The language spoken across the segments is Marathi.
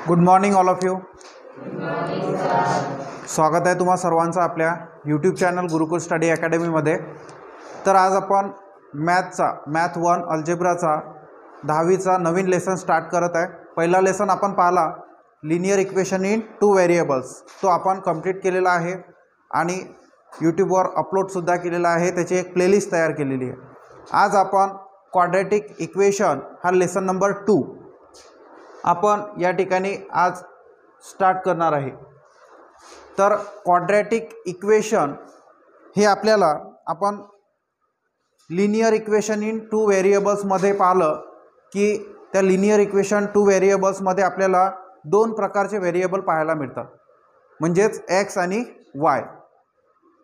Good morning all of you. स्वागत आहे तुम्हा सर्वांचं आपल्या यूट्यूब चॅनल गुरुकुल स्टडी अकॅडमीमध्ये. तर आज आपण मॅथ 1 अल्जेब्राचा 10वीचा नवीन लेसन स्टार्ट करत आहे. पहिला लेसन आपण पाहिला लिनियर इक्वेशन इन 2 व्हेरिएबल्स, तो आपण कंप्लीट केलेला आहे आणि यूट्यूबवर अपलोडसुद्धा केलेला आहे. त्याची एक प्लेलिस्ट तयार केलेली आहे. आज आपण क्वाड्रॅटिक इक्वेशन हा लेसन नंबर 2 आपण या ठिकाणी आज स्टार्ट करणार आहे. तर क्वाड्रॅटिक इक्वेशन हे आपल्याला आपण लिनियर इक्वेशन इन 2 व्हेरिएबल्समध्ये पाहिलं की त्या लिनियर इक्वेशन 2 व्हेरिएबल्समध्ये आपल्याला 2 प्रकारचे व्हेरिएबल पाहायला मिळतात, म्हणजेच एक्स आणि वाय.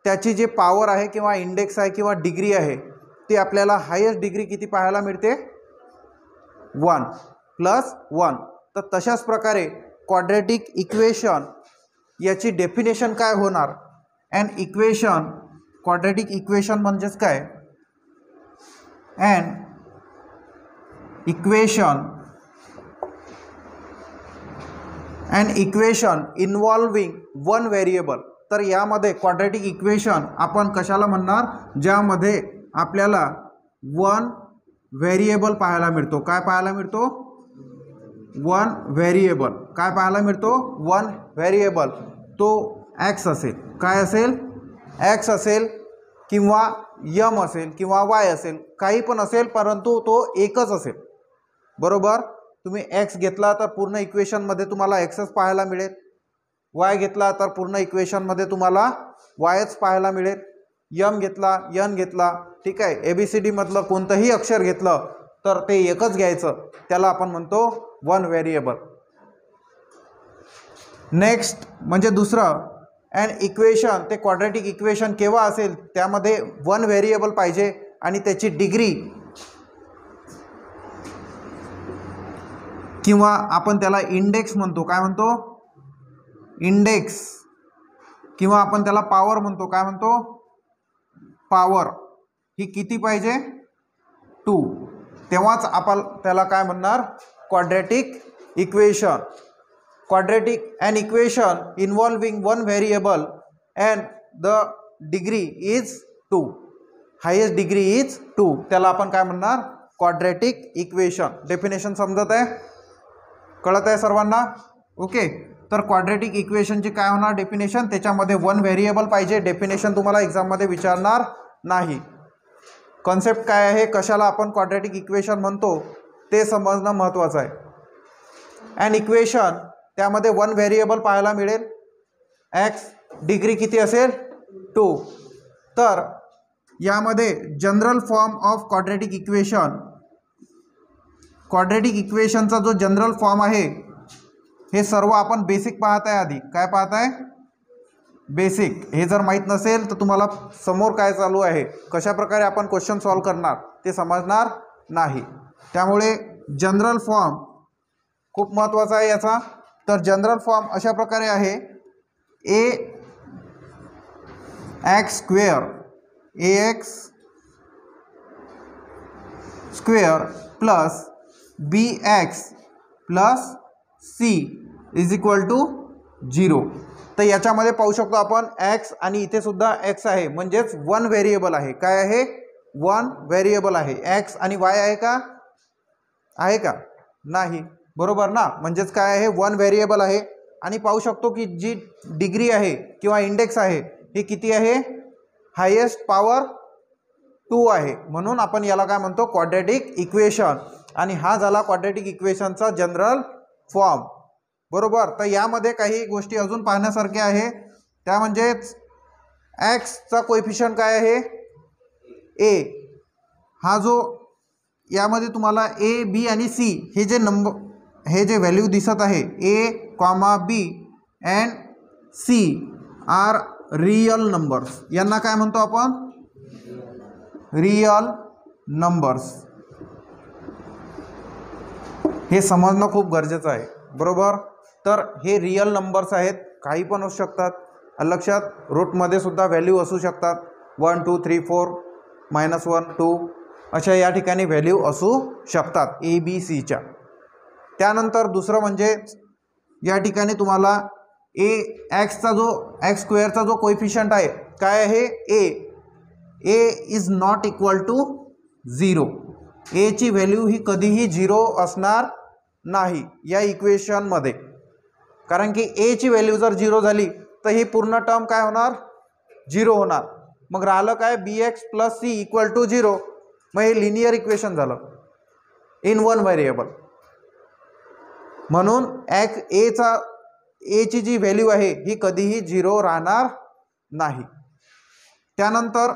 त्याची जी पॉवर आहे किंवा इंडेक्स आहे किंवा डिग्री आहे ती आपल्याला हायेस्ट डिग्री किती पाहायला मिळते, 1 + 1. तर तशाच प्रकारे क्वाड्रॅटिक इक्वेशन याची डेफिनेशन काय होणार. अँड इक्वेशन क्वाड्रॅटिक इक्वेशन म्हणजेच काय, अँड इक्वेशन इन्व्हॉल्विंग 1 व्हेरिएबल. तर यामध्ये क्वाड्रॅटिक इक्वेशन आपण कशाला म्हणणार, ज्यामध्ये आपल्याला 1 व्हेरिएबल पाहायला मिळतो. काय पाहायला मिळतो, 1 व्हेरिएबल. काय पाहायला मिळतो, 1 व्हेरिएबल. तो एक्स असेल, काय असेल, एक्स असेल किंवा यम असेल किंवा वाय असेल, काही पण असेल, परंतु तो एकच असेल. बरोबर. तुम्ही एक्स घेतला तर पूर्ण इक्वेशनमध्ये तुम्हाला एक्सच पाहायला मिळेल. वाय घेतला तर पूर्ण इक्वेशनमध्ये तुम्हाला वायच पाहायला मिळेल. यम घेतला, यन घेतला, ठीक आहे, ABCD मधलं कोणतंही अक्षर घेतलं तर ते एकच घ्यायचं. त्याला आपण म्हणतो 1 व्हेरिएबल. नेक्स्ट म्हणजे दुसरं, अँड इक्वेशन. ते क्वाड्रॅटिक इक्वेशन केव्हा असेल, त्यामध्ये 1 व्हेरिएबल पाहिजे आणि त्याची डिग्री किंवा आपण त्याला इंडेक्स म्हणतो. काय म्हणतो, इंडेक्स, किंवा आपण त्याला पॉवर म्हणतो. काय म्हणतो, पॉवर. ही किती पाहिजे, 2. तेव्हाच आपण त्याला काय म्हणणार, quadratic equation. Quadratic and equation involving 1 variable and the degree is 2. Highest degree is 2. त्याला आपण काय म्हणणार, क्वाड्रॅटिक इक्वेशन. डेफिनेशन समजत आहे, कळत आहे सर्वांना. ओके. तर क्वाड्रॅटिक इक्वेशनची काय होणार डेफिनेशन, त्याच्यामध्ये 1 व्हेरिएबल पाहिजे. डेफिनेशन तुम्हाला एक्झाममध्ये विचारणार नाही. कॉन्सेप्ट काय आहे, कशाला आपण क्वाड्रॅटिक इक्वेशन म्हणतो ते समजणं महत्त्वाचं आहे. अँड इक्वेशन त्यामध्ये 1 व्हेरिएबल पाहायला मिळेल. एक्स, डिग्री किती असेल, 2. तर यामध्ये general form of quadratic equation, quadratic इक्वेशनचा जो जनरल फॉर्म आहे हे सर्व आपण बेसिक पाहत आहे. आधी काय पाहत आहे, बेसिक. हे जर माहीत नसेल तर तुम्हाला समोर काय चालू आहे, कशा प्रकारे आपण क्वेश्चन सॉल्व करणार ते समजणार नाही. त्यामुळे जनरल फॉर्म खूप महत्त्वाचा आहे याचा. तर जनरल फॉर्म अशा प्रकारे आहे, ax square plus bx plus c is equal to 0. तर याच्यामध्ये पाहू शकतो आपण x आणि इथे सुद्धा x आहे, म्हणजेच 1 व्हेरिएबल आहे. काय आहे, 1 व्हेरिएबल आहे. x आणि y आहे का, आहे का, नाही. बरोबर ना. म्हणजेच काय आहे, 1 व्हेरिएबल आहे. आणि पाहू शकतो की जी डिग्री आहे किंवा इंडेक्स आहे हे किती आहे, हायेस्ट पॉवर 2 आहे. म्हणून आपण याला काय म्हणतो, क्वाड्रॅटिक इक्वेशन. आणि हा झाला क्वाड्रॅटिक इक्वेशनचा जनरल फॉर्म. बरोबर. तर यामध्ये काही गोष्टी अजून पाहण्यासारख्या आहे. त्या म्हणजेच एक्सचा कोएफिशियंट काय आहे, a. हा जो यामध्ये तुम्हाला a, b आणि c हे जे नंबर, हे जे व्हॅल्यू दिसत आहे, a, b and c are real numbers. यांना काय म्हणतो आपण, रियल नंबर्स. हे समजणं खूप गरजेचं आहे. बरोबर. तर हे रियल नंबर्स आहेत, काही पण असू शकतात. लक्षात, रूटमध्ये सुद्धा व्हॅल्यू असू शकतात. 1 2 3 4 -1 2 अशा या ठिकाणी व्हॅल्यू असू शकतात ABCच्या. त्यानंतर दुसरं म्हणजे या ठिकाणी तुम्हाला ए एक्सचा जो एक्स स्क्वेअरचा जो कोइफिशियंट आहे काय आहे ए इज नॉट इक्वल टू 0. एची व्हॅल्यू ही कधीही 0 असणार नाही या इक्वेशनमध्ये, कारण की एची व्हॅल्यू जर 0 झाली तर ही पूर्ण टर्म काय होणार 0 होणार. मग राहिलं काय b x plus c equal to 0. मग हे लिनियर इक्वेशन झालं इन वन व्हेरिएबल. म्हणून एची जी व्हॅल्यू आहे ही कधीही 0 राहणार नाही. त्यानंतर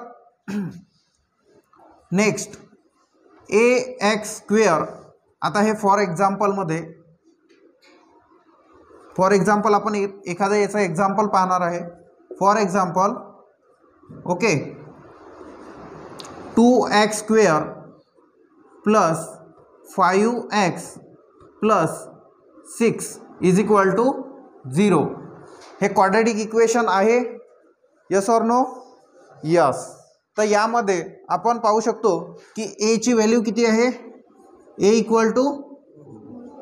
नेक्स्ट ए एक्स स्क्वेअर. आता हे फॉर एक्झाम्पल आपण एखाद्या याचा एक्झाम्पल पाहणार आहे. For example okay 2x square plus 5x plus 6 is equal to 0. हे क्वाड्रॅटिक इक्वेशन आहे, यस ऑर नो? यस. तर यामध्ये आपण पाहू शकतो की ए ची व्हॅल्यू किती आहे, a equal to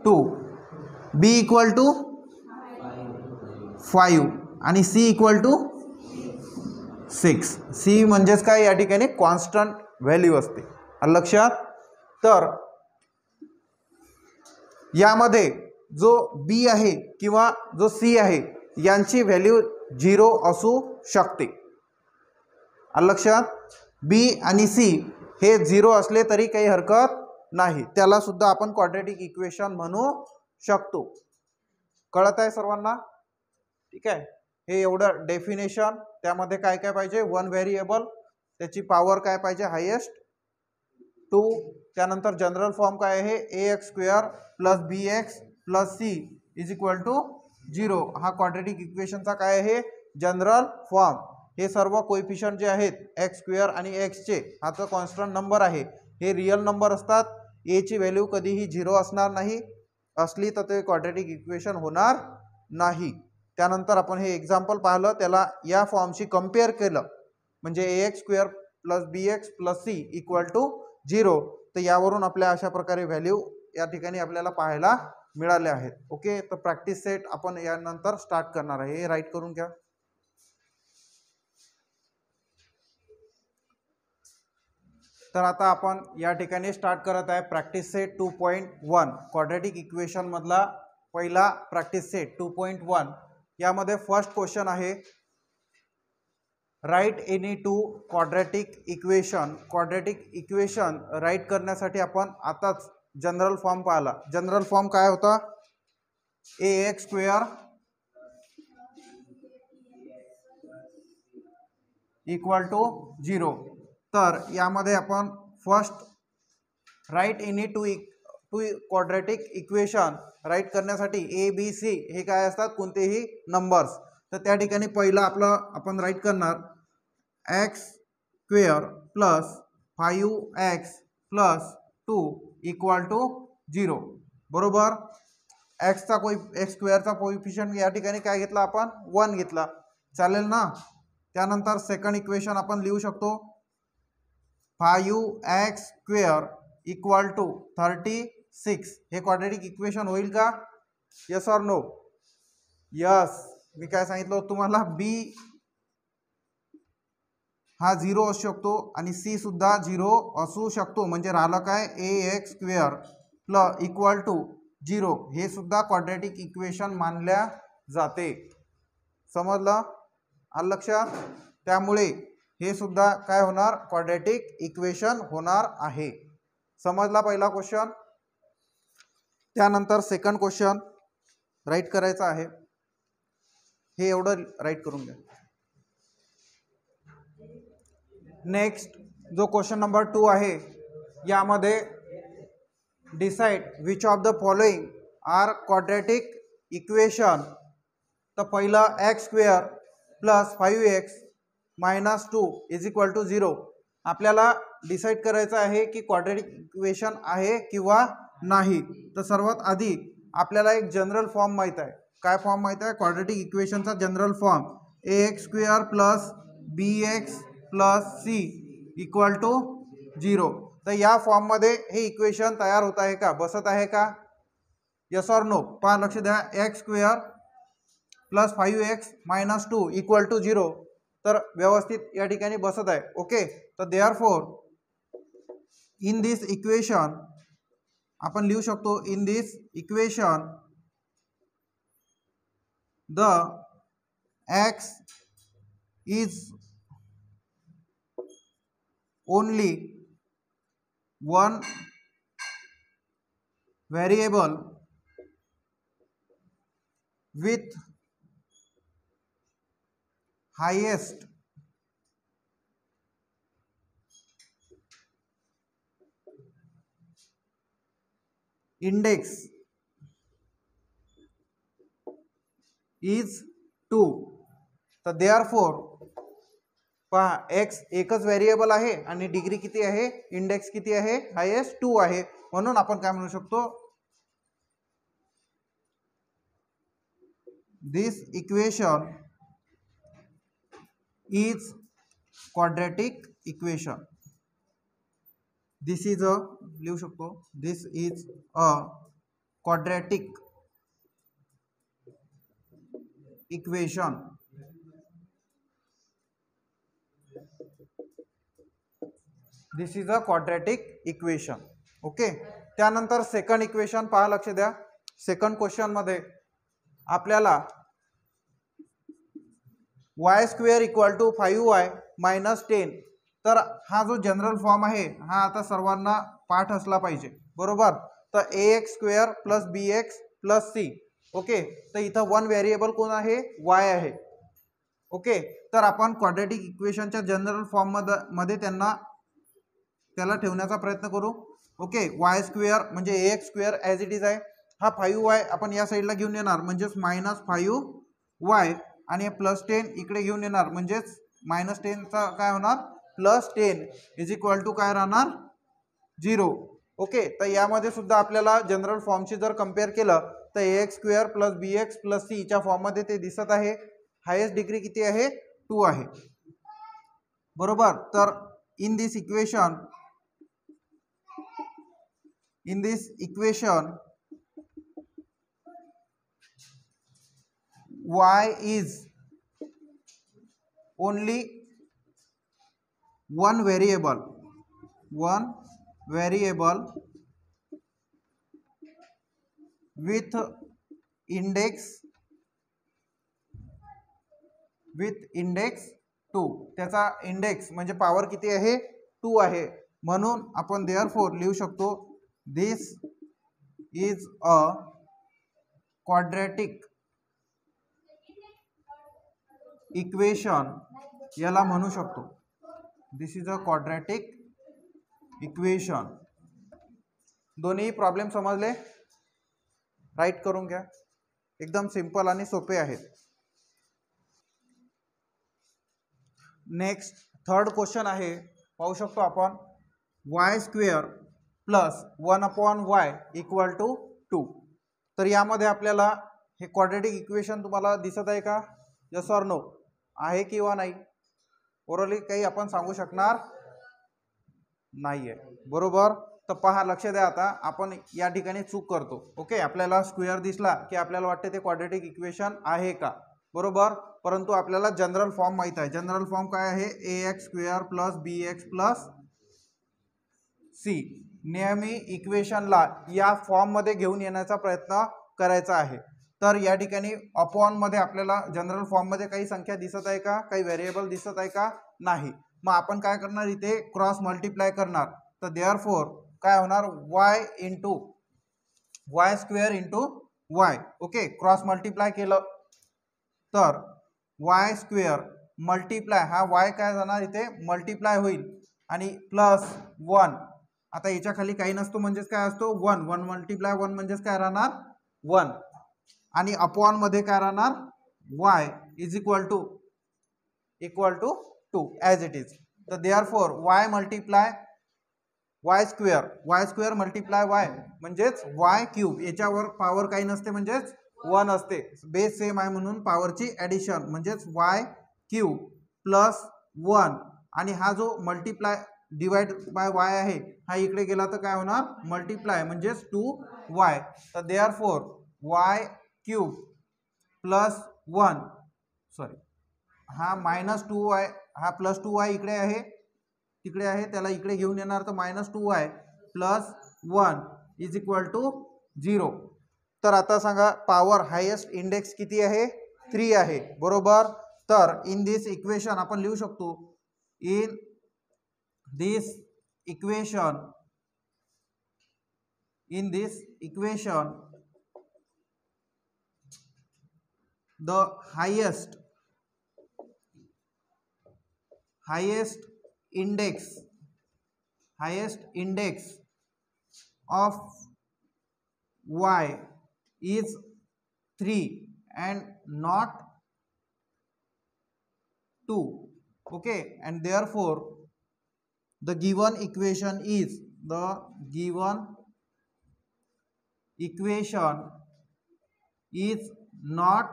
2, b equal to 5 आणि सी इक्वल टू 6. सी म्हणजेच काय या ठिकाणी कॉन्स्टंट व्हॅल्यू असते, लक्षात. तर यामध्ये जो बी आहे किंवा जो सी आहे यांची व्हॅल्यू 0 असू शकते, लक्षात. बी आणि सी हे 0 असले तरी काही हरकत नाही, त्याला सुद्धा आपण क्वाड्रॅटिक इक्वेशन म्हणू शकतो. कळत आहे सर्वांना? ठीक आहे. हे एवढं डेफिनेशन. त्यामध्ये काय काय पाहिजे, वन व्हेरिएबल, त्याची पॉवर काय पाहिजे हायेस्ट 2. त्यानंतर जनरल फॉर्म काय आहे a x square plus b x plus c is equal to 0. हा क्वाड्रॅटिक इक्वेशनचा काय आहे जनरल फॉर्म. हे सर्व कोइफिशियंट जे आहेत एक्स स्क्वेअर आणि एक्सचे हा तर कॉन्स्टंट नंबर आहे, हे रिअल नंबर असतात. एची व्हॅल्यू कधीही 0 असणार नाही, असली तर ते क्वाड्रॅटिक इक्वेशन होणार नाही. त्यानंतर आपण हे एक्झाम्पल पाहिलं, त्याला या फॉर्मशी कम्पेअर केलं म्हणजे a x square plus b x plus c equal to 0. तर यावरून आपल्या अशा प्रकारे व्हॅल्यू या ठिकाणी आपल्याला पाहायला मिळाले आहेत. ओके. तर प्रॅक्टिस सेट आपण यानंतर स्टार्ट करणार आहे, हे राईट करून घ्या. तर आता आपण या ठिकाणी स्टार्ट करत आहे प्रॅक्टिस सेट 2.1 क्वाड्रॅटिक इक्वेशन मधला पहिला प्रॅक्टिस सेट 2.1. यामध्ये फर्स्ट क्वेश्चन आहे write any two quadratic equation. Quadratic equation write करण्यासाठी आपण आताच जनरल फॉर्म पाहिला. जनरल फॉर्म काय होता, A x square equal to 0. तर यामध्ये आपण first write any two quadratic equation write करण्यासाठी ए बी सी हे काय असतात कोणतेही नंबर्स. तर त्या ठिकाणी पहिलं आपलं आपण राईट करणार X square plus 5x plus 2 equal to 0. बरोबर. एक्स स्क्वेअरचा कोइफिशियंट या ठिकाणी काय घेतला आपण 1 घेतला, चालेल ना. त्यानंतर सेकंड इक्वेशन आपण लिहू शकतो 5x स्क्वेअर इक्वल टू 36. हे क्वाड्रॅटिक इक्वेशन होईल का, यस ऑर नो? यस. मी काय सांगितलं तुम्हाला, बी हा 0 असू शकतो आणि सी सुद्धा 0 असू शकतो. म्हणजे राहिलं काय a x square plus equal to 0. हे सुद्धा क्वाड्रॅटिक इक्वेशन मानल्या जाते, समजलं, आलं लक्षात. त्यामुळे हे सुद्धा काय होणार क्वाड्रॅटिक इक्वेशन होणार आहे. समजला पहिला क्वेश्चन. त्यानंतर सेकंड क्वेश्चन राईट करायचा आहे, हे एवढं राईट करून घ्या. नेक्स्ट जो क्वेश्चन नंबर 2 आहे, यामध्ये decide which of the following are quadratic equation. तर पहिलं X square plus 5x minus 2 is equal to 0. आपल्याला डिसाईड करायचं आहे की क्वाड्रॅटिक इक्वेशन आहे किंवा नाही. तर सर्वात आधी आपल्याला एक जनरल फॉर्म माहीत आहे. काय फॉर्म माहीत आहे, क्वाड्रॅटिक इक्वेशनचा general form a x square plus b x plus c equal to 0. तर या फॉर्ममध्ये हे इक्वेशन तयार होत आहे का, बसत आहे का, यस ऑर नो? पहा लक्ष द्या. X square plus 5x minus 2 equal to 0. तर व्यवस्थित या ठिकाणी बसत आहे. ओके. तर देअरफॉर इन दिस इक्वेशन आपण लिहू शकतो, in this equation the x is only one variable with highest index is 2. तर देअरफॉर पहा एक्स एकच व्हेरिएबल आहे आणि डिग्री किती आहे, इंडेक्स किती आहे, हायेस्ट 2 आहे. म्हणून आपण काय म्हणू शकतो, this equation is quadratic equation. This is a, लिहू शकतो, this is a quadratic equation. This is a quadratic equation. Okay. त्यानंतर सेकंड इक्वेशन पहा, लक्ष द्या. सेकंड क्वेश्चन मध्ये आपल्याला y square equal to 5y minus 10. तर हा जो जनरल फॉर्म आहे हा आता सर्वांना पाठ असला पाहिजे, बरोबर. तर ax square plus bx plus c. Okay. तर इथं वन व्हेरिएबल कोण आहे, y आहे. ओके. तर आपण क्वाड्रॅटिक इक्वेशनच्या जनरल फॉर्म मध्ये त्याला ठेवण्याचा प्रयत्न करू. ओके. वाय स्क्वेअर म्हणजे ax square as it is आहे. हा 5y आपण या साईडला घेऊन येणार म्हणजेच मायनस 5y आणि प्लस 10 इकडे घेऊन येणार म्हणजेच मायनस 10चा काय होणार, प्लस 10 इज इक्वल टू काय राहणार, 0. ओके. तर यामध्ये सुद्धा आपल्याला जनरल फॉर्मशी जर कम्पेअर केलं तर ax square plus bx plus c च्या फॉर्ममध्ये ते दिसत आहे. हायेस्ट डिग्री किती आहे, 2 आहे, बरोबर. तर in this equation y is only one variable with index 2. त्याचा इंडेक्स म्हणजे पॉवर किती आहे, 2 आहे. म्हणून आपण देअरफॉर लिहू शकतो, this is a quadratic equation. याला म्हणू शकतो, this is a quadratic equation. दोन्ही प्रॉब्लेम समजले, राईट करून घ्या. एकदम सिंपल आणि सोपे आहेत. नेक्स्ट थर्ड क्वेश्चन आहे, पाहू शकतो आपण, y square plus 1/y equal to 2. तर यामध्ये आपल्याला हे क्वाड्रॅटिक इक्वेशन तुम्हाला दिसत आहे का, यस ऑर नो, आहे किंवा नाही? ओरली काही आपण सांगू शकणार नाहीये, बरोबर. तर पहा, लक्ष द्या. आता आपण या ठिकाणी चूक करतो. ओके. आपल्याला स्क्वेअर दिसला की आपल्याला वाटते ते क्वाड्रॅटिक इक्वेशन आहे का, बरोबर. परंतु आपल्याला जनरल फॉर्म माहित आहे. जनरल फॉर्म काय आहे, ax square plus bx plus c. नेहमी इक्वेशनला या फॉर्म मध्ये घेऊन येण्याचा प्रयत्न करायचा आहे. तर या ठिकाणी अपॉन मध्ये आपल्याला जनरल फॉर्म मध्ये काही संख्या दिसत आहे का, काही व्हेरिएबल दिसत आहे का, नाही. मग आपण काय करणार, इथे क्रॉस मल्टिप्लाय करणार. तर देअरफॉर काय होणार, y square into y. Okay. Cross multiply केलं तर y स्क्वेअर मल्टिप्लाय, हा y काय जाणार, इथे मल्टिप्लाय होईल आणि प्लस 1. आता याच्या खाली काही नसतो म्हणजेच काय असतो, 1 मल्टिप्लाय 1 म्हणजेच काय राहणार, 1. आणि अपॉन मध्ये काय राहणार, y is equal to 2 as it is. तर therefore y multiply y square multiply y म्हणजेच y क्यूब. याच्यावर पॉवर काही नसते म्हणजेच 1 असते. बेस सेम आहे म्हणून पॉवरची ॲडिशन म्हणजेच y क्यूब प्लस 1. आणि हा जो मल्टिप्लाय डिवाइड बाय वाय आहे हा इकडे गेला तर काय होणार मल्टिप्लाय म्हणजेच 2y. तर therefore Y cube plus 1 sorry हा -2y हा +2y इकडे आहे तिकडे आहे त्याला इकडे घेऊन येणार तर -2y plus 1 is equal to 0. तर आता सांगा पॉवर हायेस्ट इंडेक्स किती आहे 3 आहे बरोबर. तर इन दिस इक्वेशन आपण लिहू शकतो in this equation the highest index of y is 3 and not 2. Okay, and therefore the given equation is not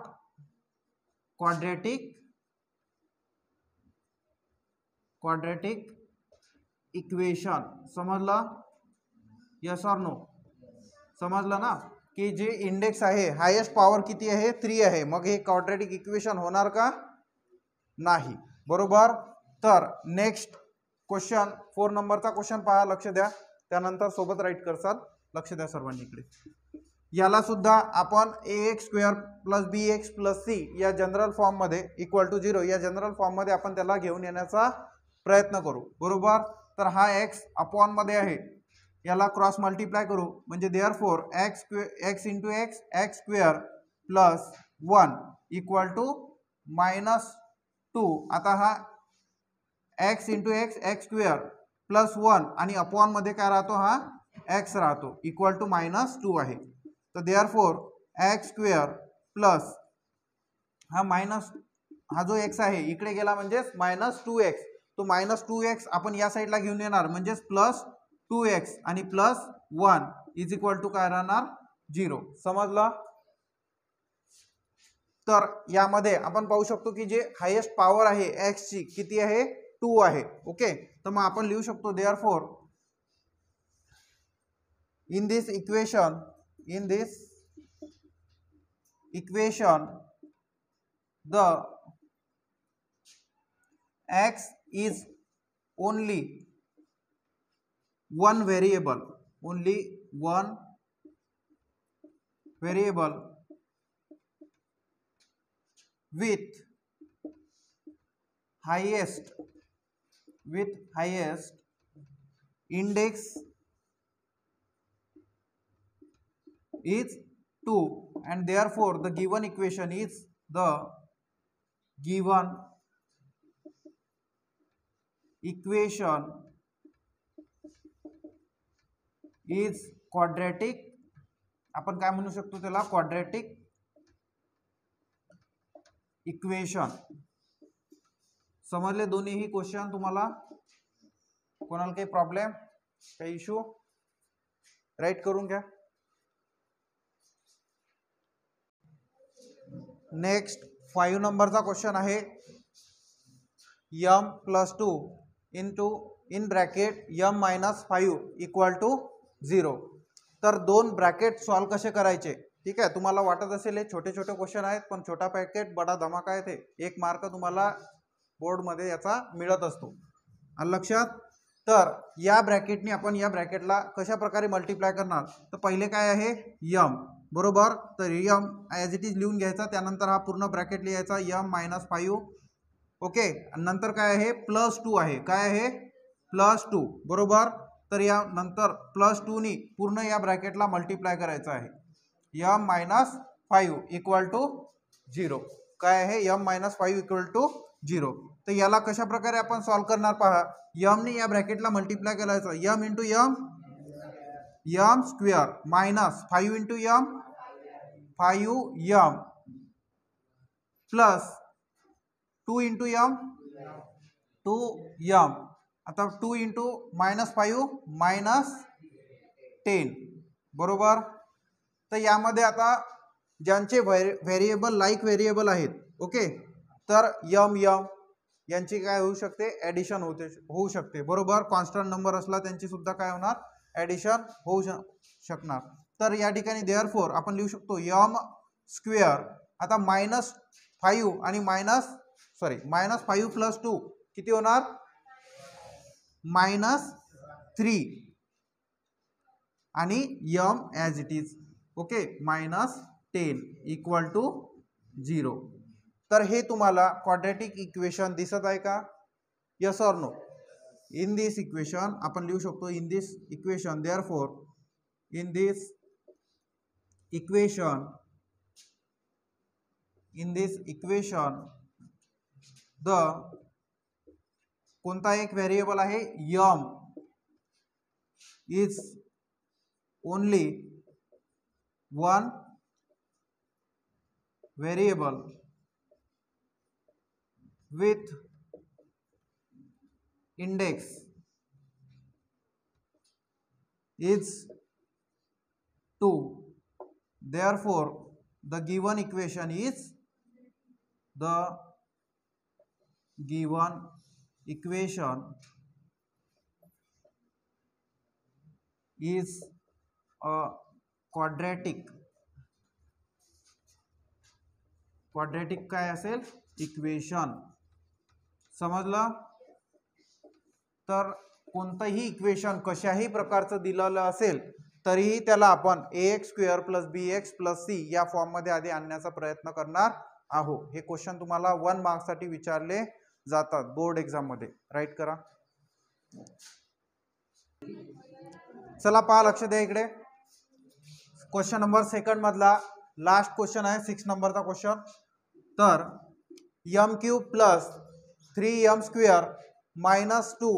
quadratic equation. समजलं यस और नो समजलं ना की जे इंडेक्स आहे हायेस्ट पॉवर किती आहे 3 आहे मग हे क्वाड्रॅटिक इक्वेशन होणार का नाही बरोबर. तर नेक्स्ट क्वेश्चन 4 नंबरचा क्वेश्चन पहा लक्ष द्या त्यानंतर सोबत राईट करसाल लक्ष द्या सर्वांनी इकडे. याला सुद्धा आपण ax square plus bx plus c या जनरल फॉर्म मध्ये इक्वल टू 0 या जनरल फॉर्म मध्ये आपण त्याला घेऊन येण्याचा प्रयत्न करू बरोबर. तर हा x अपॉन मध्ये आहे याला क्रॉस मल्टिप्लाय करू म्हणजे therefore x into X square plus 1 equal to -2. आता हा x into X square plus 1 आणि अपॉन मध्ये काय राहतो हा x राहतो इक्वल टू -2 आहे. तर देअरफॉर एक्स स्क्वेअर प्लस हा जो x आहे इकडे गेला म्हणजेच -2x तो -2x आपण या साईडला घेऊन येणार म्हणजेच प्लस 2x आणि प्लस 1 इज इक्वल टू काय राहणार 0. समजलं. तर यामध्ये आपण पाहू शकतो की जे हायेस्ट पॉवर आहे x ची किती आहे 2 आहे. ओके तर मग आपण लिहू शकतो therefore in this equation the x is only one variable with highest index is 2 and therefore the given equation is quadratic. आपण काय म्हणू शकतो त्याला क्वाड्रॅटिक इक्वेशन. समजले दोन्हीही क्वेश्चन तुम्हाला कोणाला काही प्रॉब्लेम काही इश्यू राईट करून घ्या. नेक्स्ट 5 नंबरचा क्वेश्चन आहे m + 2 in bracket m - 5 equal to 0. तर दोन ब्रॅकेट सॉल्व कसे करायचे ठीक आहे. तुम्हाला वाटत असेल हे छोटे छोटे क्वेश्चन आहेत पण छोटा पॅकेट बडा धमाका आहे ते 1 मार्क तुम्हाला बोर्डमध्ये याचा मिळत असतो लक्षात. तर या ब्रॅकेटने आपण या ब्रॅकेटला कशा प्रकारे मल्टिप्लाय करणार तर पहिले काय आहे m बरोबर. तर m ॲज इट इज लिहून घ्यायचा त्यानंतर हा पूर्ण ब्रॅकेट लिहायचा m - 5 ओके. नंतर काय आहे +2 आहे काय आहे +2 बरोबर. तर या नंतर +2 नी पूर्ण या ब्रॅकेटला मल्टिप्लाय करायचं आहे m - 5 इक्वल टू 0. काय आहे m - 5 इक्वल टू 0. तर याला कशा प्रकारे आपण सॉल्व करणार पहा. m ने या ब्रॅकेटला मल्टिप्लाय करायचं m into m square minus 5 into m 5m plus 2 into m 2m. आता 2 इंटू -5 -10 बरोबर. तर यामध्ये आता ज्यांचे व्हेरिएबल लाईक व्हेरिएबल आहेत ओके तर m यांची काय होऊ शकते, ॲडिशन होऊ शकते बरोबर. कॉन्स्टंट नंबर असला त्यांची सुद्धा काय होणार, ॲडिशन होऊ शकणार. तर या ठिकाणी देअरफॉर आपण लिहू शकतो यम स्क्वेअर. आता -5 आणि -5 + 2 किती होणार, -3 आणि M as it is. Okay, -10 = 0. तर हे तुम्हाला क्वाड्रॅटिक इक्वेशन दिसत आहे का, yes or no. In this equation आपण लिहू शकतो, in this equation therefore in this equation the कोणता एक व्हेरिएबल आहे M is only one variable with index is 2. Therefore the given equation is a quadratic काय असेल, इक्वेशन. समजलं. तर कोणतंही इक्वेशन कशाही प्रकारचं दिलेलं असेल तरीही त्याला आपण ax² + bx + c या फॉर्ममध्ये आधी आणण्याचा प्रयत्न करणार आहोत. हे क्वेश्चन तुम्हाला 1 मार्क्ससाठी विचारले जातात बोर्ड एक्झाममध्ये. राईट करा. चला पहा, लक्ष द्या इकडे. क्वेश्चन नंबर 2 मधला लास्ट क्वेश्चन आहे, 6 नंबरचा क्वेश्चन. तर m³ + 3m² - 2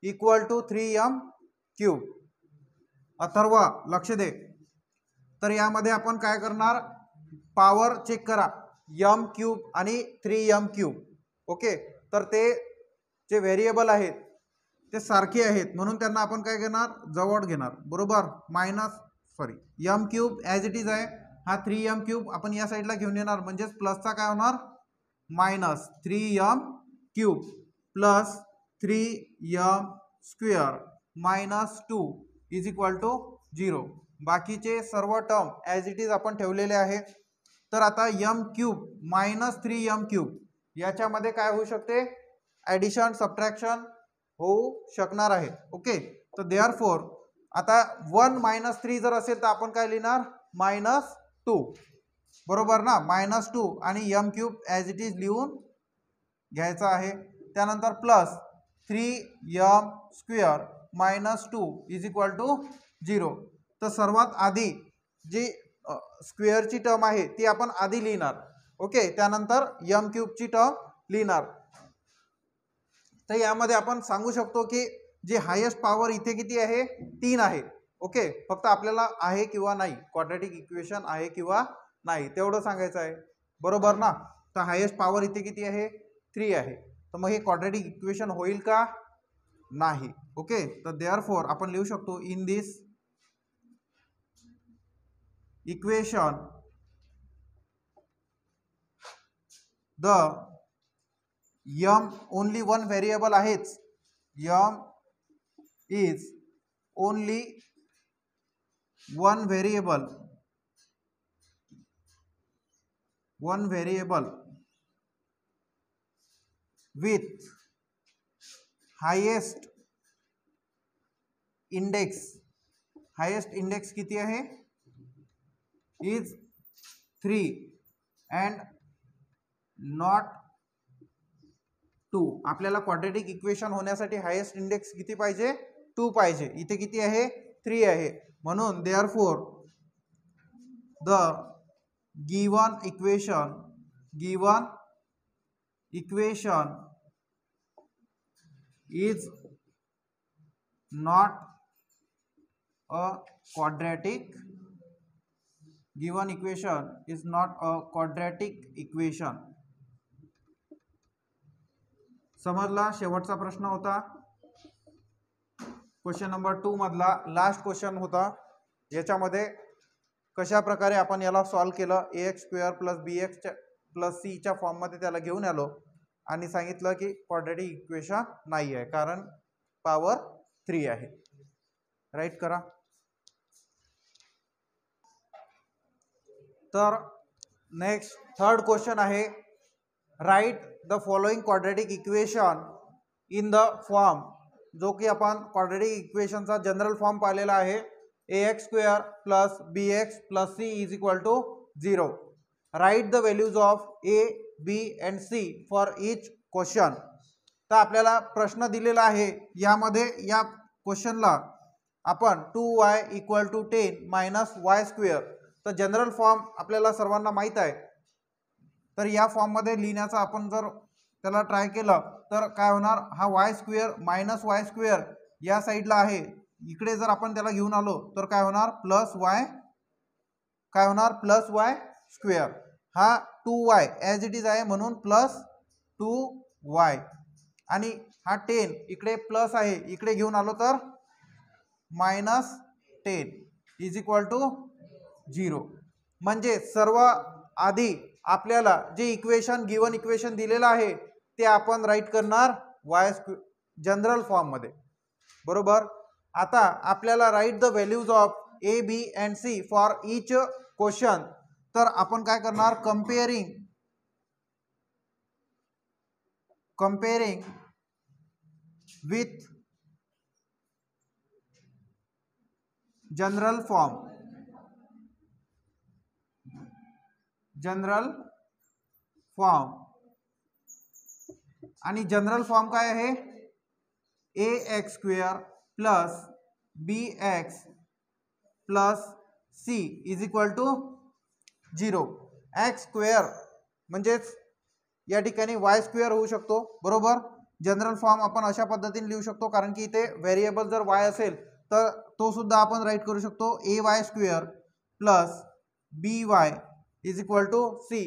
= 3m³. अथर्व लक्ष दे. तर यामध्ये आपण काय करणार, पॉवर चेक करा, m³ आणि 3m³. ओके, तर ते जे व्हेरिएबल आहेत ते सारखे आहेत म्हणून त्यांना आपण काय घेणार, जवळ घेणार बरोबर. m³ ॲज इट इज आहे, हा 3m³ आपण या साईडला घेऊन येणार, म्हणजेच प्लसचा काय होणार, -3m³ + 3m² - 2 = 0. बाकीचे सर्व टर्म ॲज इट इज आपण ठेवलेले आहे. तर आता m³ - 3m³ याच्यामध्ये काय होऊ शकते, ॲडिशन सबट्रॅक्शन होऊ शकणार आहे. ओके, तर देअरफॉर आता 1 - 3 जर असेल तर आपण काय लिहिणार, -2 बरोबर ना. -2 आणि m³ ॲज इट इज लिहून घ्यायचा आहे. त्यानंतर प्लस 3m² - 2 = 0. तर सर्वात आधी जी स्क्वेअरची टर्म आहे ती आपण आधी लिहिणार. ओके, त्यानंतर m³ ची टर्म लिहिणार. तर यामध्ये आपण सांगू शकतो की जी हायेस्ट पॉवर इथे किती आहे, 3 आहे. ओके, फक्त आपल्याला आहे किंवा नाही, क्वाड्रॅटिक इक्वेशन आहे किंवा नाही तेवढं सांगायचं आहे बरोबर ना. तर हायेस्ट पॉवर इथे किती आहे, 3 आहे. तर मग हे क्वाड्रॅटिक इक्वेशन होईल का, नाही. ओके, तर देअरफॉर आपण लिहू शकतो, in this equation the only one variable आहेच, m is only one variable with highest index किती आहे, is 3 and not 2. आपल्याला क्वाड्रॅटिक इक्वेशन होण्यासाठी हायेस्ट इंडेक्स किती पाहिजे, 2 पाहिजे. इथे किती आहे, 3 आहे. म्हणून therefore the given equation is not a quadratic equation. समजला. शेवटचा प्रश्न होता क्वेश्चन नंबर 2 मधला, लास्ट क्वेश्चन होता. याच्यामध्ये कशा प्रकारे आपण याला सॉल्व केलं, ax² + bx + c च्या फॉर्ममध्ये त्याला घेऊन आलो. आणि सांगितलं की क्वाड्रॅटिक इक्वेशन नाही आहे कारण पॉवर 3 आहे. राईट करा. तर नेक्स्ट थर्ड क्वेश्चन आहे, write the following quadratic equation in the form, जो की आपण क्वाड्रॅटिक इक्वेशनचा जनरल फॉर्म पाहिलेला आहे, ax² plus bx plus c is equal to 0. Write the values of a, b and c for each question. तर आपल्याला प्रश्न दिलेला आहे, यामध्ये या क्वेश्चनला आपण 2y equal to 10 minus y². तर जनरल फॉर्म आपल्याला सर्वांना माहीत आहे. तर या फॉर्ममध्ये लिहिण्याचा आपण जर त्याला ट्राय केलं तर काय होणार, हा y² मायनस y² या साईडला आहे, इकडे जर आपण त्याला घेऊन आलो तर काय होणार प्लस y, काय होणार प्लस y². हा 2y ॲज इट इज आहे म्हणून प्लस 2y, आणि हा 10 इकडे प्लस आहे, इकडे घेऊन आलो तर मायनस 10 इज इक्वल टू 0. म्हणजे सर्व आधी आपल्याला जे इक्वेशन गिवन इक्वेशन दिलेलं आहे ते आपण राईट करणार y² जनरल फॉर्म मध्ये. बरोबर. आता आपल्याला right the values of a, b and c for each question. तर आपण काय करणार, comparing with general form. General form आणि जनरल फॉर्म काय आहे, ax² plus bx plus c is equal to 0. x² म्हणजेच या ठिकाणी y² होऊ शकतो. बरोबर. जनरल फॉर्म आपण अशा पद्धतीने लिहू शकतो कारण की इथे व्हेरिएबल जर y असेल तर तो सुद्धा आपण राईट करू शकतो, ay² plus by is equal to c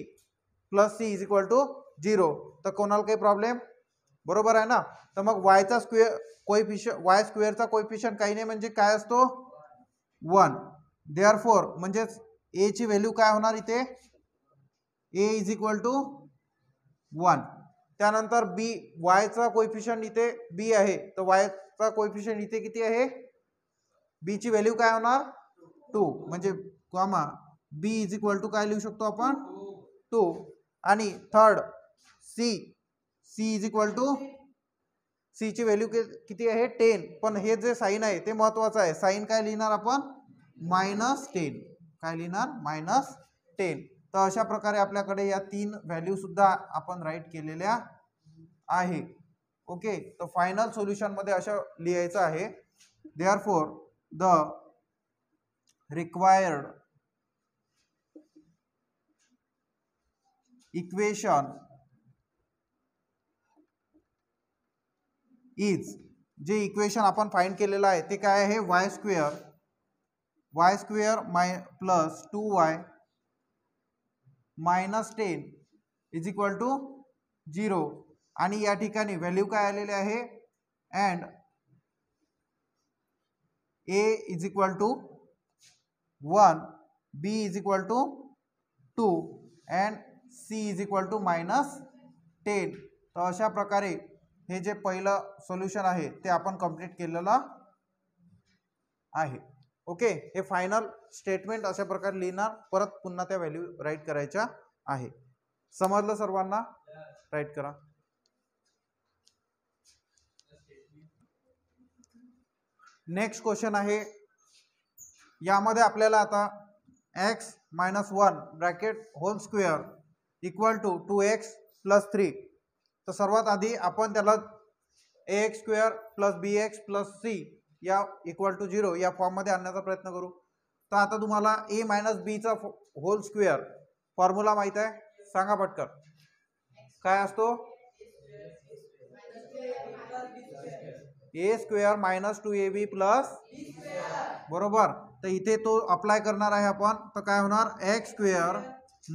plus c is equal to 0. तर कोणाला काही प्रॉब्लेम, बरोबर आहे ना. तर मग yचा स्क्वेअर कोएफिशियंट, y² चा कोएफिशियंट काही नाही म्हणजे काय असतो 1. देअरफॉर म्हणजेच a ची व्हॅल्यू काय होणार इथे, a इज इक्वल टू 1. त्यानंतर b, y चा कोएफिशियंट इथे b आहे, तर y चा कोएफिशियंट इथे किती आहे, b ची व्हॅल्यू काय होणार 2, म्हणजे comma b is equal to काय लिहू शकतो आपण 2. आणि third c is equal to, c ची व्हॅल्यू किती आहे 10, पण हे जे साइन आहे ते महत्वाचं आहे. साइन काय लिहिणार आपण -10, काय लिहिणार -10. तर अशा प्रकारे आपल्याकडे या 3 व्हॅल्यू सुद्धा आपण राईट केलेल्या आहे. ओके. तर फायनल सोल्युशन मध्ये असं लिहायचं आहे, therefore the required equation is, जे इक्वेशन आपण फाइंड केलेलं आहे ते काय आहे, y² plus 2y minus 10 is equal to 0. आणि या ठिकाणी व्हॅल्यू काय आलेले आहे, and a is equal to 1, b is equal to 2 and c is equal to -10. तर अशा प्रकारे हे जे पहिलं सोल्युशन आहे ते आपण कंप्लीट केलेलं आहे. ओके. हे फायनल स्टेटमेंट अशा प्रकारे लिहिणार, परत पुन्हा त्या व्हॅल्यू राईट करायच्या आहे. समजलं सर्वांना, राईट करा. नेक्स्ट क्वेश्चन आहे, यामध्ये आपल्याला आता x - 1 bracket whole square equal to 2x plus 3. तर सर्वात आधी आपण त्याला ax² plus bx plus c या इक्वल टू 0 या फॉर्ममध्ये आणण्याचा प्रयत्न करू. तर आता तुम्हाला a मायनस b चा होल स्क्वेअर फॉर्म्युला माहित आहे, सांगा पटकन काय असतो, a² मायनस 2ab प्लस, बरोबर. तर इथे तो अप्लाय करणार आहे आपण, तर काय होणार x²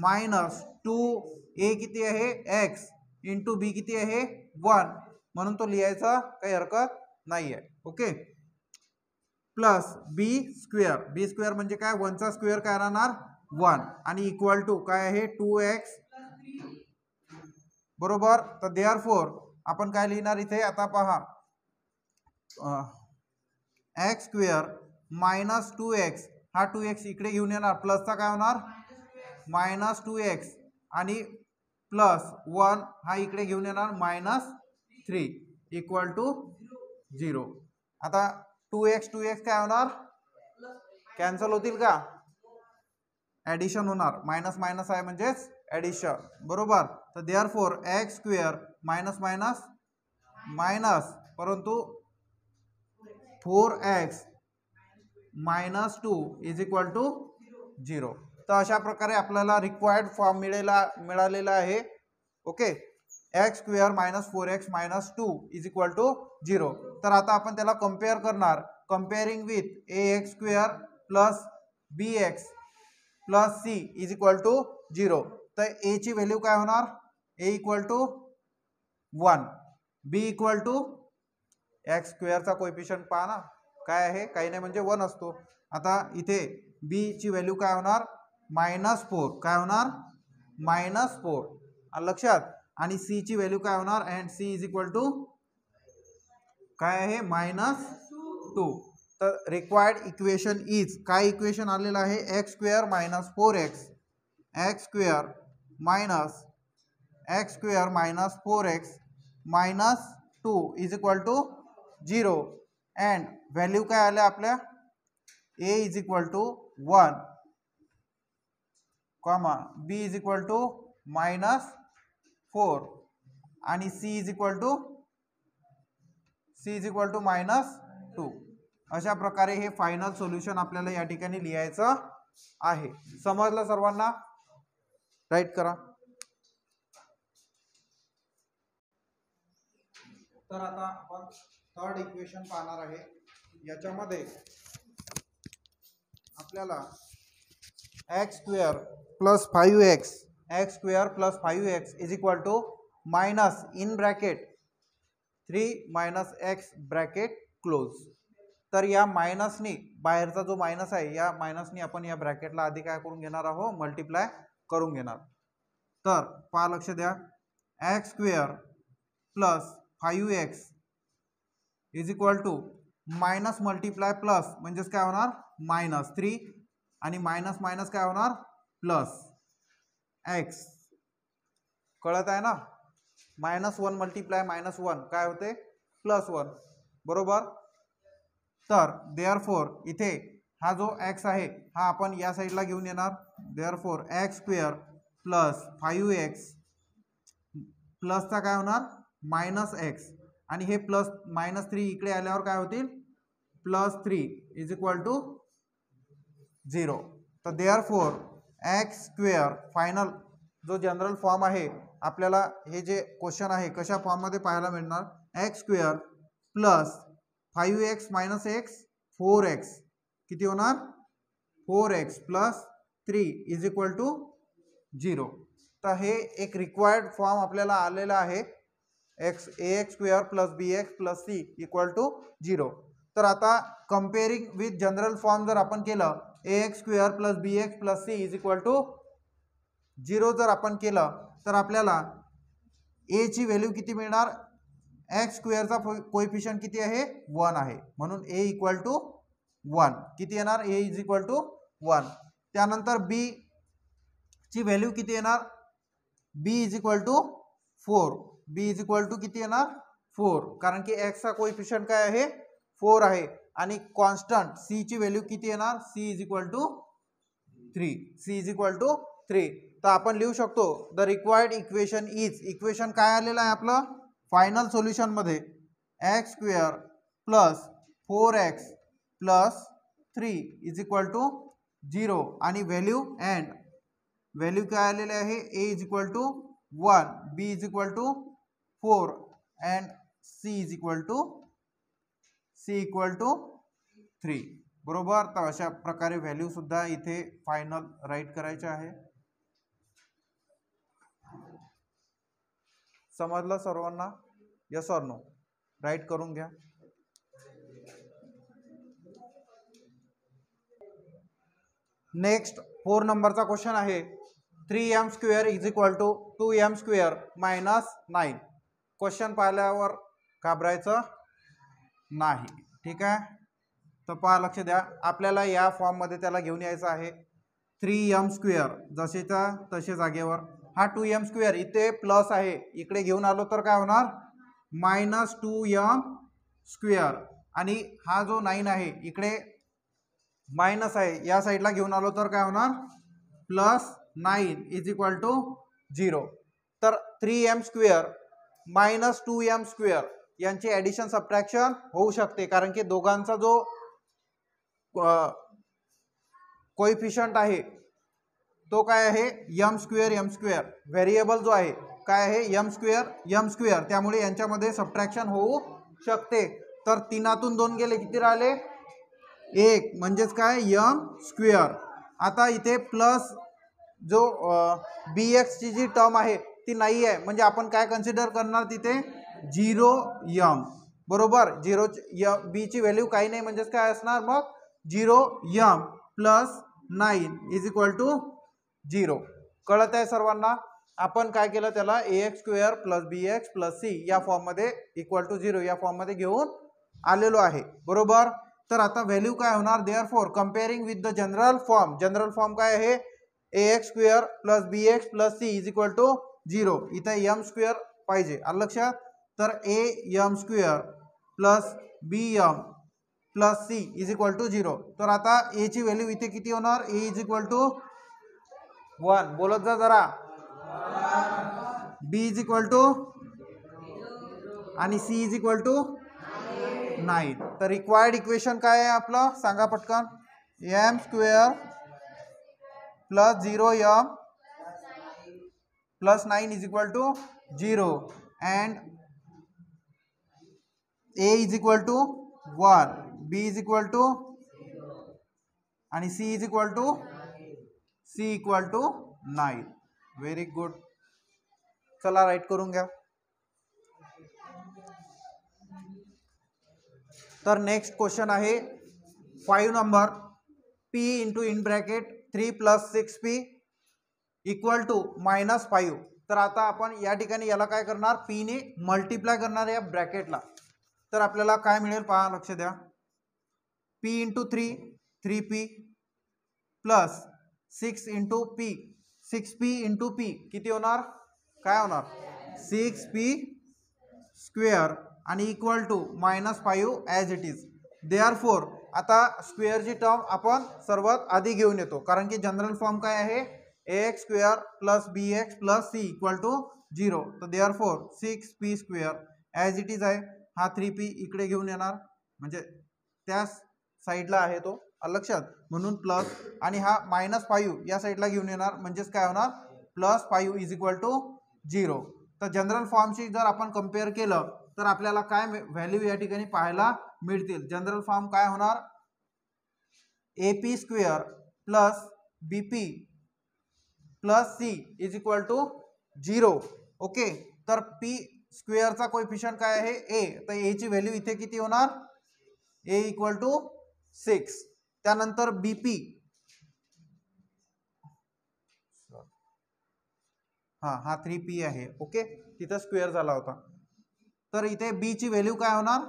मायनस 2a किती आहे x इंटू b किती आहे 1, म्हणून तो लिहायचा काही हरकत नाही आहे. ओके. प्लस b² म्हणजे काय, 1 चा स्क्वेअर काय राहणार 1, आणि इक्वल टू काय आहे 2x, बरोबर. तर देअरफॉर आपण काय लिहिणार इथे आता पहा, एक्स स्क्वेअर मायनस 2x, हा 2x इकडे घेऊन येणार, प्लसचा काय होणार मायनस 2x, आणि प्लस 1 हा इकडे घेऊन येणार -3 इक्वल टू 0. आता 2x काय होणार, कॅन्सल होतील का, ॲडिशन होणार, मायनस मायनस आहे म्हणजेच ॲडिशन, बरोबर. तर therefore x square minus minus minus, परंतु 4x minus 2 is equal to 0. तर अशा प्रकारे आपल्याला रिक्वायर्ड फॉर्म मिळालेला आहे. Okay, x square minus 4x minus 2 is equal to 0. तर आता आपण त्याला कम्पेअर करणार, comparing with ax square plus bx plus c is equal to 0. तर a ची व्हॅल्यू काय होणार, a equal to 1, b equal to x स्क्वेअरचा कोएफिशियंट पहा ना काय आहे, काही नाही म्हणजे 1 असतो. आता इथे b ची व्हॅल्यू काय होणार -4, काय होणार -4 लक्षात, आणि c ची व्हॅल्यू काय होणार, and c is equal to काय आहे -2. तर रिक्वायर्ड इक्वेशन इज, काय इक्वेशन आलेलं आहे, X square minus 4x, X square minus 4x minus 2 is equal to 0, and value काय आल्या आपल्या, a is equal to 1 comma b is equal to -4 आणि c इज इक्वल टू -2. अशा प्रकारे हे फायनल सोल्युशन आपल्याला या ठिकाणी लिहायचं आहे. समजलं सर्वांना, राईट करा. तर आता आपण थर्ड इक्वेशन पाहणार आहे. याच्यामध्ये आपल्याला X square plus 5x is equal to minus in bracket 3 minus X bracket close. तर या मायनसनी, बाहेरचा जो मायनस आहे या मायनसनी आपण या ब्रॅकेटला आधी काय करून घेणार आहोत, मल्टिप्लाय करून घेणार. तर पहा, लक्ष द्या, X square plus 5x is equal to minus multiply plus म्हणजेच काय होणार -3, आणि मायनस मायनस काय होणार प्लस एक्स, कळत आहे ना, -1 मल्टिप्लाय -1 काय होते +1, बरोबर. तर देअरफॉर इथे हा जो x आहे हा आपण या साईडला घेऊन येणार. Therefore x square plus 5x प्लसचा काय होणार -x, आणि हे प्लस -3 इकडे आल्यावर काय होतील +3 इज इक्वल टू 0. तर देअरफॉर एक्स स्क्वेअर फायनल जो जनरल फॉर्म आहे आपल्याला, हे जे क्वेश्चन आहे कशा फॉर्ममध्ये पाहायला मिळणार, x square plus 5x minus x 4x किती होणार 4x plus 3 is equal to 0. तर हे एक रिक्वायर्ड फॉर्म आपल्याला आलेला आहे, ax square plus bx plus c equal to 0. तर आता कम्पेअरिंग विथ जनरल फॉर्म जर आपण केलं, ax square plus bx plus c is equal to 0 जर आपण केलं, तर आपल्याला a ची व्हॅल्यू किती मिळणार, एक्स स्क्वेअरचा कोएफिशियंट किती आहे 1 आहे, म्हणून a इक्वल टू 1 किती येणार, a इज इक्वल टू 1. त्यानंतर b ची व्हॅल्यू किती येणार, b is equal to 4, b is equal to किती येणार 4, कारण की x चा कोएफिशियंट काय आहे 4 आहे, आणि कॉन्स्टंट c ची व्हॅल्यू किती येणार, c इज इक्वल टू 3. तर आपण लिहू शकतो the required equation is, equation काय आलेलं आहे आपलं फायनल सोल्युशन मध्ये, x square plus 4x plus 3 is equal to 0, आणि व्हॅल्यू अँड व्हॅल्यू काय आलेले आहे, a is equal to 1, b is equal to 4 and c equal to 3, बरोबर. तर अशा प्रकारे व्हॅल्यू सुद्धा इथे फायनल राईट करायचे आहे. समजलं सर्वांना, यस ऑर नो, राईट करून घ्या. नेक्स्ट 4 नंबरचा क्वेश्चन आहे, 3m square is equal to 2m square minus 9. Question पाहिल्यावर घाबरायचं नाही, ठीक आहे. तर पहा, लक्ष द्या, आपल्याला या फॉर्ममध्ये त्याला घेऊन यायचं आहे. 3m स्क्वेअर जसेच्या तसे जागेवर, हा 2m स्क्वेअर इथे प्लस आहे, इकडे घेऊन आलो तर काय होणार मायनस 2m स्क्वेअर, आणि हा जो 9 आहे इकडे मायनस आहे, या साईडला घेऊन आलो तर काय होणार प्लस 9 इज इक्वल टू 0. तर 3m square minus 2m square यांची ॲडिशन सबट्रॅक्शन होऊ शकते, कारण की दोघांचा जो कोएफिशियंट आहे तो काय आहे m स्क्वेअर. व्हेरिएबल जो आहे काय आहे m स्क्वेअर, त्यामुळे यांच्यामध्ये सबट्रॅक्शन होऊ शकते. तर 3तून 2 गेले, किती राहिले 1, म्हणजेच काय m स्क्वेअर. आता इथे प्लस जो bx ची जी टर्म आहे ती नाही आहे, म्हणजे आपण काय कन्सिडर करणार तिथे 0m, बरोबर. 0 b ची व्हॅल्यू काही नाही, म्हणजेच काय असणार मग 0m plus 9 is equal to 0. कळत आहे सर्वांना. आपण काय केलं, त्याला ax square plus bx plus c या फॉर्ममध्ये इक्वल टू 0 या फॉर्ममध्ये घेऊन आलेलो आहे, बरोबर. तर आता व्हॅल्यू काय होणार, therefore comparing with the general form काय आहे ax square plus bx plus c is equal to 0. इथे m स्क्वेअर पाहिजे, आलं लक्षात. तर am square plus bm plus c is equal to 0. तर आता a ची व्हॅल्यू इथे किती होणार, a इज इक्वल टू 1, बोलत जा जरा. b इज इक्वल टू आणि c इज इक्वल टू 9. तर रिक्वायर्ड इक्वेशन काय आहे आपलं, सांगा पटकन. m square plus 0m plus 9 is equal to 0 and a is equal to 1, b is equal to आणि c is equal to 9. Very good. चला राईट करून घ्या. तर नेक्स्ट क्वेश्चन आहे 5 number, p into in bracket 3 plus 6p equal to minus 5. तर आता आपण या ठिकाणी याला काय करणार, p ने मल्टिप्लाय करणार या ब्रॅकेटला. तर आपल्याला काय मिळेल पहा, लक्ष द्या. p into 3p plus 6 into p 6p into p किती होणार, काय होणार 6p स्क्वेअर आणि equal to minus 5 as it is. Therefore आता स्क्वेअरची टर्म आपण सर्वात आधी घेऊन येतो, कारण की जनरल फॉर्म काय आहे ax square plus bx plus c equal to 0. तर therefore 6p square as it is आहे, हा 3p इकडे घेऊन येणार, म्हणजे त्या साईडला आहे तो, लक्षात, म्हणून प्लस, आणि हा मायनस 5 या साईडला घेऊन येणार, म्हणजेच काय होणार प्लस 5 इज इक्वल टू 0. तर जनरल फॉर्मशी जर आपण कम्पेअर केलं तर आपल्याला काय व्हॅल्यू या ठिकाणी पाहायला मिळतील. जनरल फॉर्म काय होणार, ap square plus bp plus c is equal to 0. Okay. तर p स्क्वेअरचा कोएफिशियंट काय आहे a, तर a ची व्हॅल्यू इथे किती होणार, a इक्वल टू 6. त्यानंतर bp, हा 3p आहे, ओके, तिथं स्क्वेअर झाला होता. तर इथे b ची व्हॅल्यू काय होणार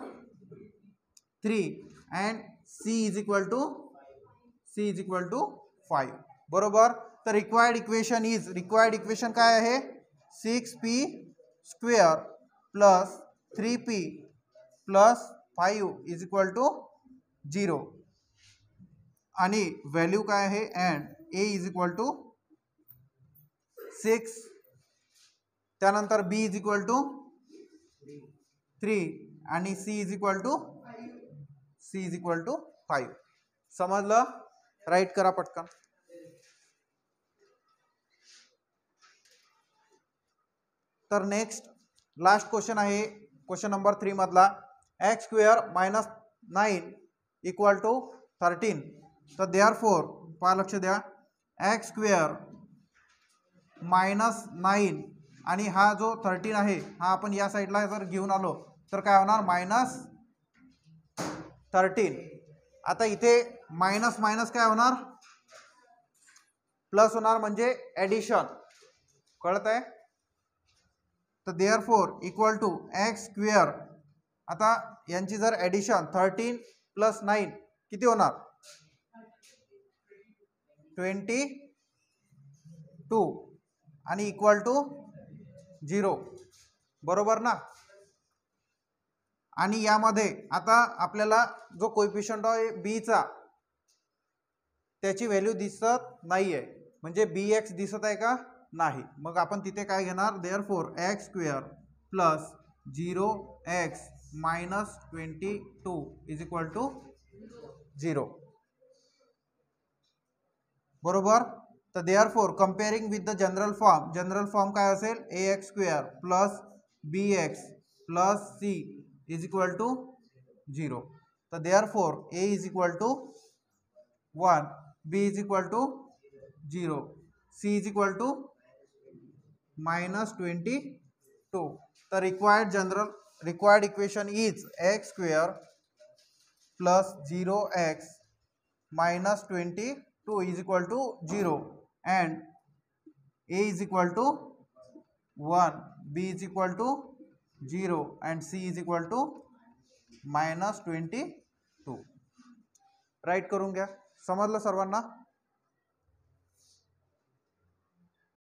3 and c is equal to 5, बरोबर. तर रिक्वायर्ड इक्वेशन काय आहे 6p square plus 3p plus 5 is equal to 0, आणि व्हॅल्यू काय आहे and a is equal to 6, त्यानंतर b इज इक्वल टू 3 आणि c इज इक्वल टू 5. समजलं, राईट करा पटकन. तर नेक्स्ट लास्ट क्वेश्चन आहे क्वेश्चन नंबर 3 मधला, x square minus 9 equal to 13. तर देअरफॉर पहा, लक्ष द्या, x स्क्वेअर मायनस 9 आणि हा जो 13 आहे हा आपण या साईडला जर घेऊन आलो तर काय होणार मायनस 13. आता इथे मायनस मायनस काय होणार प्लस होणार म्हणजे ॲडिशन, कळत आहे. तर therefore equal to X square. आता यांची जर ॲडिशन 13 + 9 किती होणार 22 आणि इक्वल टू 0, बरोबर ना. आणि यामध्ये आता आपल्याला जो कोएफिशियंट आहे बीचा त्याची व्हॅल्यू दिसत नाही आहे, म्हणजे बी एक्स दिसत आहे का नाही. मग आपण तिथे काय घेणार, therefore x square plus 0x minus 22 is equal to 0, बरोबर. तर therefore comparing with the general form काय असेल, a x square plus b x plus c is equal to 0. तर therefore a is equal to 1, b is equal to 0, c is equal to -22. तर required equation is x square plus 0x minus 22 is equal to 0 and a is equal to 1, b is equal to 0 and c is equal to -22. Right करून घ्या. समजलं सर्वांना.